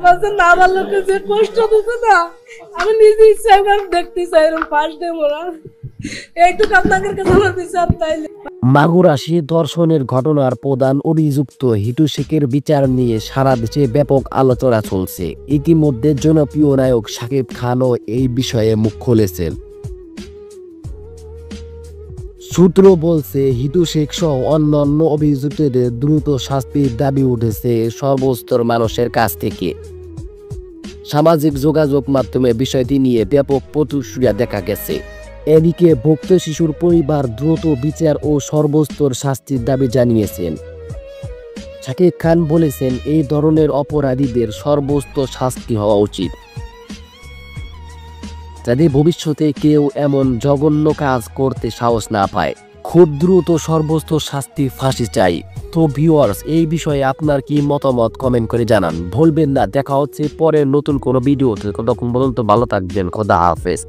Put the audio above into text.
আমার যে না ভালো লোকে যে কষ্ট দিচ্ছে না, আমি নিজে ইচ্ছা করে দেখতে চাই এরকম ফার্স্ট ডে মোরা এইটুকু আপনাদের কাছে আমার বিচার তাইলে। মাগুরাশি ধর্ষণের ঘটনার প্রধান অভিযুক্ত হিটু শেখের বিচার নিয়ে সারা দেশে ব্যাপক আলোচনা চলছে। ইতিমধ্যে জনপ্রিয় নায়ক শাকিব খানও এই বিষয়ে মুখ খুলেছেন। সূত্র বলছে, হিটু শেখ সহ অন্যান্য অভিযুক্তদের দ্রুত শাস্তির দাবি উঠেছে সর্বস্তর মানুষের কাছ থেকে। সামাজিক যোগাযোগ মাধ্যমে বিষয়টি নিয়ে ব্যাপক প্রতিক্রিয়া দেখা গেছে। এদিকে ভুক্ত শিশুর পরিবার দ্রুত বিচার ও সর্বস্তর শাস্তির দাবি জানিয়েছেন। শাকিব খান বলেছেন, এই ধরনের অপরাধীদের সর্বস্তর শাস্তি হওয়া উচিত, যাতে ভবিষ্যতে কেউ এমন জঘন্য কাজ করতে সাহস না পায়। খুব দ্রুত সর্বস্তর শাস্তি ফাঁসি চাই। তো ভিউয়ার্স, এই বিষয়ে আপনার কি মতামত কমেন্ট করে জানান। ভুলবেন না, দেখা হচ্ছে পরের নতুন কোনো ভিডিওতে। ততক্ষণ পর্যন্ত ভালো থাকবেন। খোদা হাফেজ।